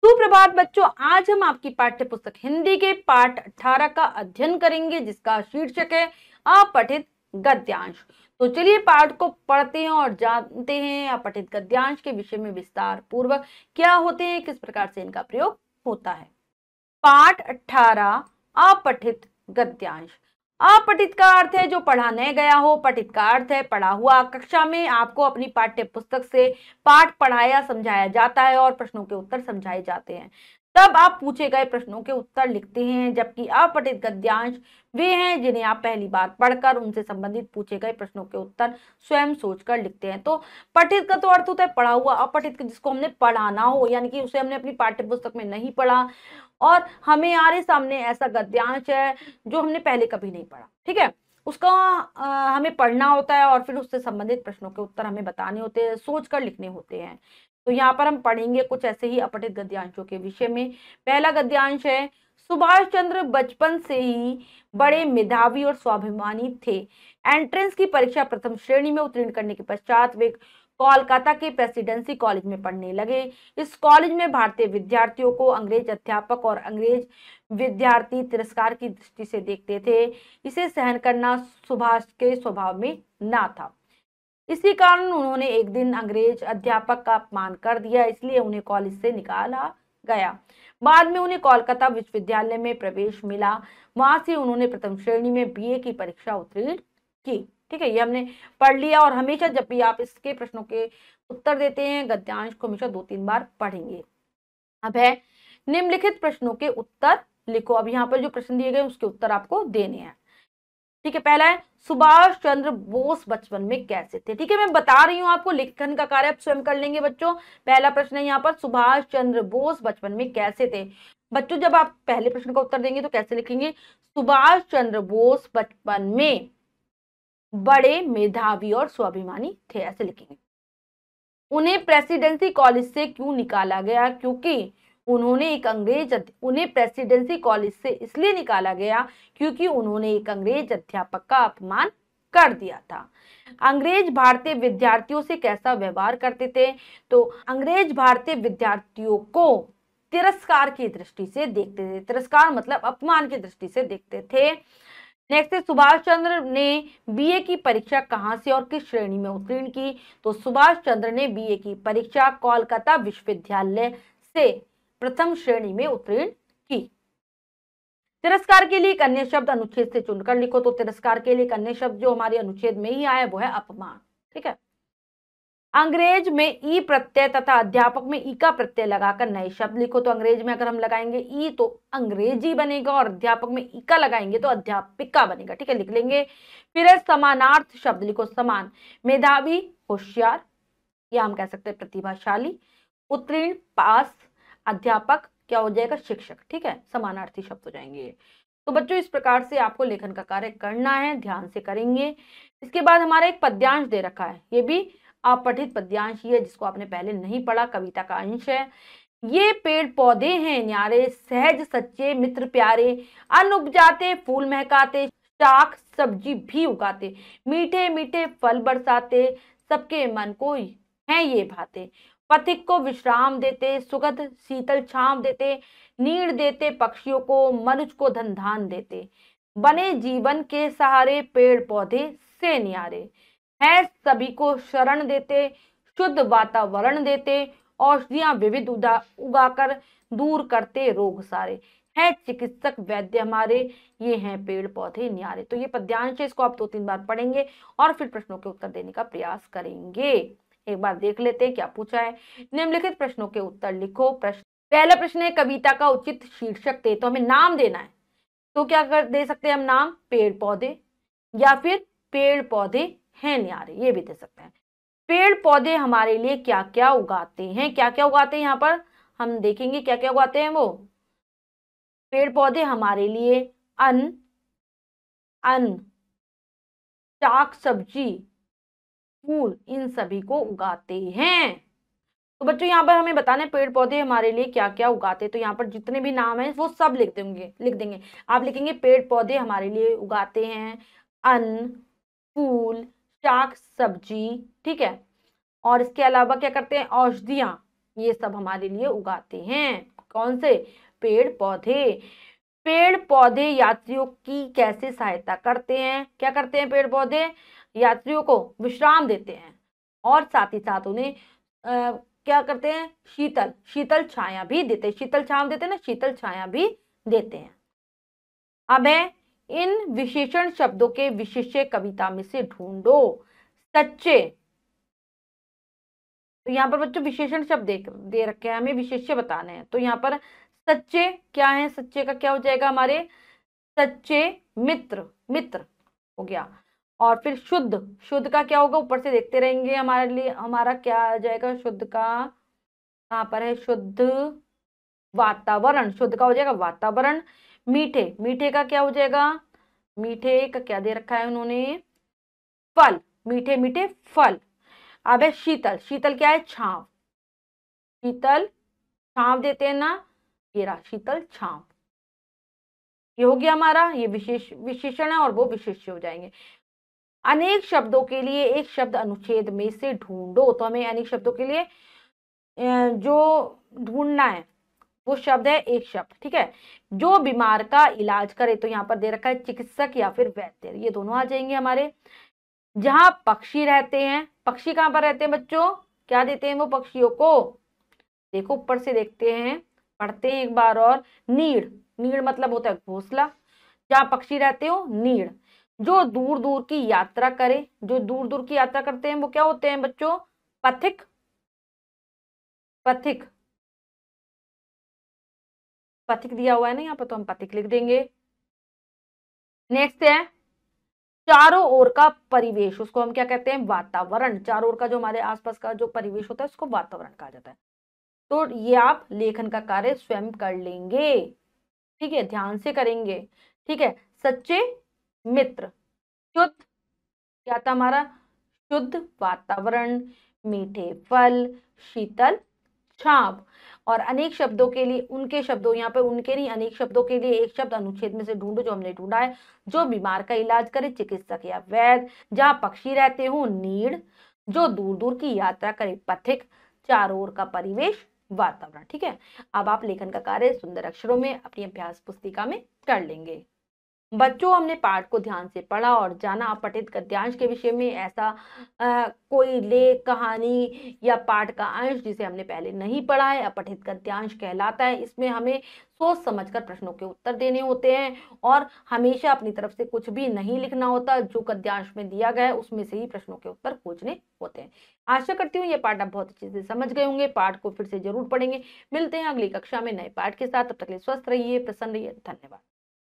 सुप्रभात बच्चों, आज हम आपकी पाठ्य पुस्तक हिंदी के पाठ 18 का अध्ययन करेंगे, जिसका शीर्षक है अपठित गद्यांश। तो चलिए पाठ को पढ़ते हैं और जानते हैं अपठित गद्यांश के विषय में विस्तार पूर्वक क्या होते हैं, किस प्रकार से इनका प्रयोग होता है। पाठ 18 अपठित गद्यांश। अपठित का अर्थ है जो पढ़ा नहीं गया हो, पठित का अर्थ है पढ़ा हुआ। कक्षा में आपको अपनी पाठ्य पुस्तक से पाठ पढ़ाया समझाया जाता है और प्रश्नों के उत्तर समझाए जाते हैं, तब आप पूछे गए प्रश्नों के उत्तर लिखते हैं। जबकि अपठित गद्यांश वे हैं जिन्हें आप पहली बार पढ़कर उनसे संबंधित पूछे गए प्रश्नों के उत्तर स्वयं सोचकर लिखते हैं। तो पठित का तो अर्थ होता है पढ़ा हुआ, अपठित जिसको हमने पढ़ाना हो, यानी कि उसे हमने अपनी पाठ्य पुस्तक में नहीं पढ़ा और हमें यार सामने ऐसा गद्यांश है जो हमने पहले कभी नहीं पढ़ा, ठीक है, उसका हमें पढ़ना होता है और फिर उससे संबंधित प्रश्नों के उत्तर हमें बताने होते हैं, सोचकर लिखने होते हैं। तो यहाँ पर हम पढ़ेंगे कुछ ऐसे ही अपठित गद्यांशों के विषय में। पहला गद्यांश है, सुभाष चंद्र बचपन से ही बड़े मेधावी और स्वाभिमानी थे। एंट्रेंस की परीक्षा प्रथम श्रेणी में उत्तीर्ण करने के पश्चात वे कोलकाता के प्रेसिडेंसी कॉलेज में पढ़ने लगे। इस कॉलेज में भारतीय विद्यार्थियों को अंग्रेज अध्यापक और अंग्रेज विद्यार्थी तिरस्कार की दृष्टि से देखते थे। इसे सहन करना सुभाष के स्वभाव में ना था। इसी कारण उन्होंने एक दिन अंग्रेज अध्यापक का अपमान कर दिया, इसलिए उन्हें कॉलेज से निकाला गया। बाद में उन्हें कोलकाता विश्वविद्यालय में प्रवेश मिला। वहां से उन्होंने प्रथम श्रेणी में बीए की परीक्षा उत्तीर्ण की। ठीक है, ये हमने पढ़ लिया और हमेशा जब भी आप इसके प्रश्नों के उत्तर देते हैं गद्यांश को हमेशा 2-3 बार पढ़ेंगे। अब है निम्नलिखित प्रश्नों के उत्तर लिखो। अब यहाँ पर जो प्रश्न दिए गए उसके उत्तर आपको देने हैं। ठीक है, पहला है सुभाष चंद्र बोस बचपन में कैसे थे। ठीक है, मैं बता रही हूँ आपको, लेखन का कार्य आप स्वयं कर लेंगे बच्चों। पहला प्रश्न है यहाँ पर, सुभाष चंद्र बोस बचपन में कैसे थे। बच्चों जब आप पहले प्रश्न का उत्तर देंगे तो कैसे लिखेंगे, सुभाष चंद्र बोस बचपन में बड़े मेधावी और स्वाभिमानी थे, ऐसे लिखेंगे। उन्हें प्रेसिडेंसी कॉलेज से क्यों निकाला गया, क्योंकि उन्हें प्रेसिडेंसी कॉलेज से इसलिए निकाला गया क्योंकि उन्होंने एक अंग्रेज अध्यापक का अपमान कर दिया था। अंग्रेज भारतीय विद्यार्थियों से कैसा व्यवहार करते थे, तो अंग्रेज भारतीय विद्यार्थियों को तिरस्कार की दृष्टि से देखते थे। तिरस्कार मतलब अपमान की दृष्टि से देखते थे। नेक्स्ट है, सुभाष चंद्र ने बीए की परीक्षा कहां से और किस श्रेणी में उत्तीर्ण की, तो सुभाष चंद्र ने बीए की परीक्षा कोलकाता विश्वविद्यालय से प्रथम श्रेणी में उत्तीर्ण की। तिरस्कार के लिए एक अन्य शब्द अनुच्छेद से चुनकर लिखो, तो तिरस्कार के लिए एक अन्य शब्द जो हमारे अनुच्छेद में ही आया वो है अपमान। ठीक है, अंग्रेज में ई प्रत्यय तथा अध्यापक में ई का प्रत्यय लगाकर नए शब्द लिखो। तो अंग्रेज में अगर हम लगाएंगे ई तो अंग्रेजी बनेगा और अध्यापक में ई का लगाएंगे तो अध्यापिका बनेगा। ठीक है, लिख लेंगे। फिर है समानार्थ शब्द लिखो, समान, मेधावी होशियार, या हम कह सकते हैं प्रतिभाशाली, उत्तीर्ण पास, अध्यापक क्या हो जाएगा शिक्षक। ठीक है, समानार्थी शब्द हो जाएंगे। तो बच्चों इस प्रकार से आपको लेखन का कार्य करना है, ध्यान से करेंगे। इसके बाद हमारा एक पद्यांश दे रखा है, ये भी अपठित पद्यांश ही है जिसको आपने पहले नहीं पढ़ा, कविता का अंश है। ये पेड़ पौधे हैं न्यारे, सहज सच्चे मित्र प्यारे, अन्न उपजाते फूल महकाते, शाक सब्जी भी उगाते, मीठे मीठे फल बरसाते, सबके मन को हैं ये भाते, पथिक को विश्राम देते, सुगंध शीतल छांव देते, नीड़ देते पक्षियों को, मनुष्य को धन धान देते, बने जीवन के सहारे पेड़ पौधे से न्यारे, है सभी को शरण देते, शुद्ध वातावरण देते, औषधियां विविध उगाकर दूर करते रोग सारे, है चिकित्सक वैद्य हमारे, ये हैं पेड़ पौधे न्यारे। तो ये पद्यांश है, इसको आप 2-3 बार पढ़ेंगे और फिर प्रश्नों के उत्तर देने का प्रयास करेंगे। एक बार देख लेते हैं क्या पूछा है। निम्नलिखित प्रश्नों के उत्तर लिखो। पहला प्रश्न है, कविता का उचित शीर्षक दे, तो हमें नाम देना है। तो क्या दे सकते हैं हम नाम, पेड़ पौधे, या फिर पेड़ पौधे हैं न्यारे, ये भी दे सकते हैं। पेड़ पौधे हमारे लिए क्या क्या उगाते हैं, क्या क्या उगाते हैं यहाँ पर हम देखेंगे क्या क्या उगाते हैं। वो पेड़ पौधे हमारे लिए अन्न, शाक सब्जी, फूल, इन सभी को उगाते हैं। तो बच्चों यहाँ पर हमें बताना है पेड़ पौधे हमारे लिए क्या क्या उगाते हैं। तो यहाँ पर जितने भी नाम हैं वो सब लिख देंगे। आप लिखेंगे पेड़ पौधे हमारे लिए उगाते हैं अन्न, फूल, शाक सब्जी, ठीक है, और इसके अलावा क्या करते हैं, औषधियां, ये सब हमारे लिए उगाते हैं। कौन से? पेड़ पौधे। पेड़ पौधे यात्रियों की कैसे सहायता करते हैं? क्या करते हैं पेड़ पौधे? यात्रियों को विश्राम देते हैं और साथ ही साथ उन्हें क्या करते हैं? शीतल शीतल छाया भी देते हैं। शीतल छाया देते हैं ना, शीतल छाया भी देते हैं। अब है इन विशेषण शब्दों के विशेष्य कविता में से ढूंढो। सच्चे, तो यहाँ पर बच्चों विशेषण शब्द दे रखे हैं, हमें विशेष्य बताने हैं। तो यहाँ पर सच्चे क्या है? सच्चे का क्या हो जाएगा हमारे? सच्चे मित्र, मित्र हो गया। और फिर शुद्ध, शुद्ध का क्या होगा? ऊपर से देखते रहेंगे हमारे लिए, हमारा क्या आ जाएगा शुद्ध का? यहाँ पर है शुद्ध वातावरण, शुद्ध का हो जाएगा वातावरण। मीठे, मीठे का क्या हो जाएगा? मीठे का क्या दे रखा है उन्होंने? फल, मीठे मीठे फल। अब है शीतल, शीतल क्या है? छांव, शीतल छांव देते हैं ना, ये रहा शीतल छांव। ये हो गया हमारा, ये विशेषण है और वो विशेष्य हो जाएंगे। अनेक शब्दों के लिए एक शब्द अनुच्छेद में से ढूंढो। तो हमें अनेक शब्दों के लिए जो ढूंढना है वो शब्द है एक शब्द, ठीक है। जो बीमार का इलाज करे, तो यहाँ पर दे रखा है चिकित्सक या फिर वैद्य, ये दोनों आ जाएंगे हमारे। जहां पक्षी रहते हैं, पक्षी कहां पर रहते हैं बच्चों? क्या देते हैं वो पक्षियों को? देखो ऊपर से देखते हैं, पढ़ते हैं एक बार और। नीड़, नीड़ मतलब होता है घोंसला। जहां पक्षी रहते हो, नीड़। जो दूर दूर की यात्रा करे, जो दूर दूर की यात्रा करते हैं वो क्या होते हैं बच्चों? पथिक, पथिक, पथिक दिया हुआ है ना यहाँ पर, तो हम पथिक लिख देंगे। नेक्स्ट है चारों ओर का परिवेश, उसको हम क्या कहते हैं? वातावरण। चारों ओर का जो हमारे आसपास का जो परिवेश होता है उसको वातावरण कहा जाता है। तो ये आप लेखन का कार्य स्वयं कर लेंगे, ठीक है, ध्यान से करेंगे, ठीक है। सच्चे मित्र, शुद्ध क्या था हमारा? शुद्ध वातावरण, मीठे फल, शीतल छाप। और अनेक शब्दों के लिए उनके शब्दों, यहाँ पे उनके नहीं अनेक शब्दों के लिए एक शब्द अनुच्छेद में से ढूंढो, जो हमने ढूंढा है। जो बीमार का इलाज करे, चिकित्सक या वैद्य। जहां पक्षी रहते हो, नीड़। जो दूर दूर की यात्रा करे, पथिक। चारों ओर का परिवेश, वातावरण, ठीक है। अब आप लेखन का कार्य सुंदर अक्षरों में अपनी अभ्यास पुस्तिका में कर लेंगे। बच्चों, हमने पाठ को ध्यान से पढ़ा और जाना। अपठित गद्यांश के विषय में ऐसा कोई लेख, कहानी या पाठ का अंश जिसे हमने पहले नहीं पढ़ा है, अपठित गद्यांश कहलाता है। इसमें हमें सोच समझकर प्रश्नों के उत्तर देने होते हैं और हमेशा अपनी तरफ से कुछ भी नहीं लिखना होता। जो गद्यांश में दिया गया है उसमें से ही प्रश्नों के उत्तर खोजने होते हैं। आशा करती हूँ ये पाठ आप बहुत अच्छे से समझ गए होंगे। पाठ को फिर से जरूर पढ़ेंगे। मिलते हैं अगली कक्षा में नए पाठ के साथ। तब तक के लिए स्वस्थ रहिए, प्रसन्न रहिए। धन्यवाद।